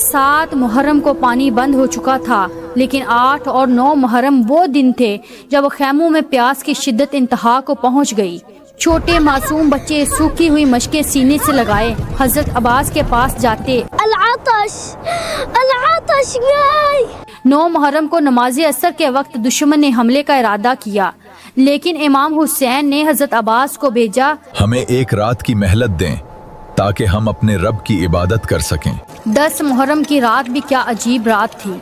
7 محرم کو پانی بند ہو چکا تھا، لیکن 8 اور 9 محرم وہ دن تھے جب خیموں میں پیاس کی شدت انتہا کو پہنچ گئی۔ چھوٹے معصوم بچے سوکھی ہوئی مشکیں سینے سے لگائے حضرت عباس کے پاس جاتے۔ العطش 9 محرم کو نماز عصر کے وقت دشمن نے حملے کا ارادہ کیا، لیکن امام حسین نے حضرت عباس کو بھیجا، ہمیں 1 رات کی مہلت دیں تاکہ ہم اپنے رب کی عبادت کر سکیں۔ 10 محرم کی رات بھی کیا عجیب رات تھی۔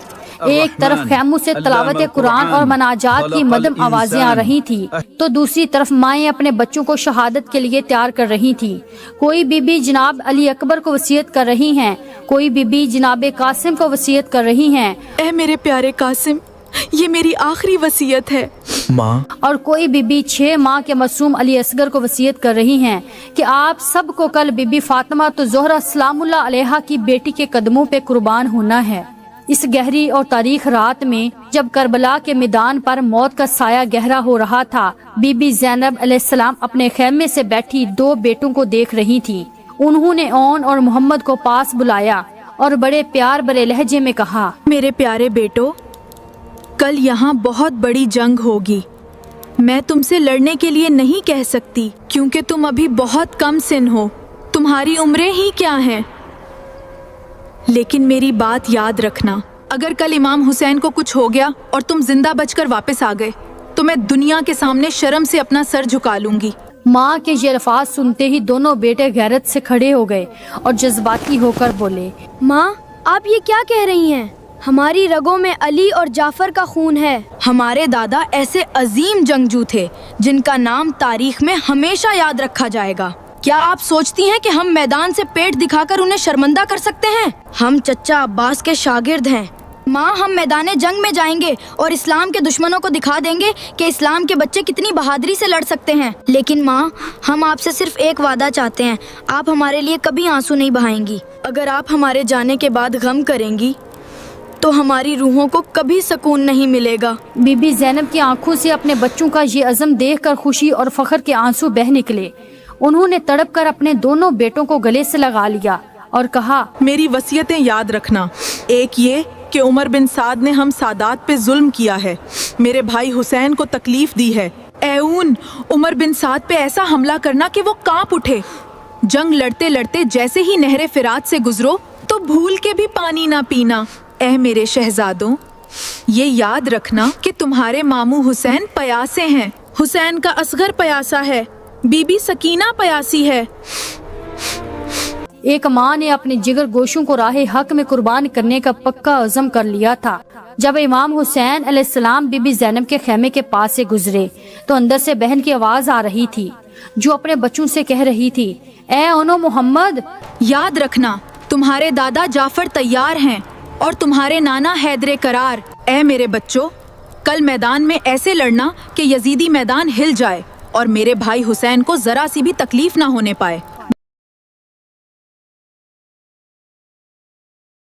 ایک طرف خیموں سے تلاوت قرآن اور مناجات کی مدھم آوازیں آ رہی تھی، تو دوسری طرف مائیں اپنے بچوں کو شہادت کے لیے تیار کر رہی تھی۔ کوئی بی بی جناب علی اکبر کو وصیت کر رہی ہیں، کوئی بی بی جناب قاسم کو وصیت کر رہی ہیں، اے میرے پیارے قاسم، یہ میری آخری وصیت ہے ماں۔ اور کوئی بی بی 6 ماہ کے معصوم علی اصغر کو وصیت کر رہی ہیں کہ آپ سب کو کل بی بی فاطمہ تو زہرا سلام اللہ علیہا کی بیٹی کے قدموں پہ قربان ہونا ہے۔ اس گہری اور تاریخ رات میں جب کربلا کے میدان پر موت کا سایہ گہرا ہو رہا تھا، بی بی زینب علیہ السلام اپنے خیمے سے بیٹھی 2 بیٹوں کو دیکھ رہی تھی۔ انہوں نے اون اور محمد کو پاس بلایا اور بڑے پیار بھرے لہجے میں کہا، میرے پیارے بیٹو، کل یہاں بہت بڑی جنگ ہوگی۔ میں تم سے لڑنے کے لیے نہیں کہہ سکتی کیونکہ تم ابھی بہت کم سن ہو، تمہاری عمریں ہی کیا ہیں، لیکن میری بات یاد رکھنا، اگر کل امام حسین کو کچھ ہو گیا اور تم زندہ بچ کر واپس آ گئے تو میں دنیا کے سامنے شرم سے اپنا سر جھکا لوں گی۔ ماں کے یہ الفاظ سنتے ہی دونوں بیٹے غیرت سے کھڑے ہو گئے اور جذباتی ہو کر بولے، ماں آپ یہ کیا کہہ رہی ہیں؟ ہماری رگوں میں علی اور جعفر کا خون ہے۔ ہمارے دادا ایسے عظیم جنگجو تھے جن کا نام تاریخ میں ہمیشہ یاد رکھا جائے گا۔ کیا آپ سوچتی ہیں کہ ہم میدان سے پیٹ دکھا کر انہیں شرمندہ کر سکتے ہیں؟ ہم چچا عباس کے شاگرد ہیں۔ ماں، ہم میدان جنگ میں جائیں گے اور اسلام کے دشمنوں کو دکھا دیں گے کہ اسلام کے بچے کتنی بہادری سے لڑ سکتے ہیں۔ لیکن ماں، ہم آپ سے صرف ایک وعدہ چاہتے ہیں، آپ ہمارے لیے کبھی آنسو نہیں بہائیں گی۔ اگر آپ ہمارے جانے کے بعد غم کریں گی تو ہماری روحوں کو کبھی سکون نہیں ملے گا۔ بی بی زینب کی آنکھوں سے اپنے بچوں کا یہ عزم دیکھ کر خوشی اور فخر کے آنسو بہہ نکلے۔ انہوں نے تڑپ کر اپنے دونوں بیٹوں کو گلے سے لگا لیا اور کہا، میری وصیتیں یاد رکھنا۔ ایک یہ کہ عمر بن سعد نے ہم سادات پہ ظلم کیا ہے، میرے بھائی حسین کو تکلیف دی ہے۔ اون عمر بن سعد پہ ایسا حملہ کرنا کہ وہ کانپ اٹھے۔ جنگ لڑتے لڑتے جیسے ہی نہر فرات سے گزرو تو بھول کے بھی پانی نہ پینا۔ اے میرے شہزادوں، یہ یاد رکھنا کہ تمہارے ماموں حسین پیاسے ہیں، حسین کا اصغر پیاسا ہے، بی بی سکینہ پیاسی ہے۔ ایک ماں نے اپنے جگر گوشوں کو راہ حق میں قربان کرنے کا پکا عزم کر لیا تھا۔ جب امام حسین علیہ السلام بی بی زینب کے خیمے کے پاس سے گزرے تو اندر سے بہن کی آواز آ رہی تھی جو اپنے بچوں سے کہہ رہی تھی، اے اونو محمد، یاد رکھنا تمہارے دادا جعفر تیار ہیں اور تمہارے نانا حیدر کرار۔ اے میرے بچوں، کل میدان میں ایسے لڑنا کہ یزیدی میدان ہل جائے اور میرے بھائی حسین کو ذرا سی بھی تکلیف نہ ہونے پائے۔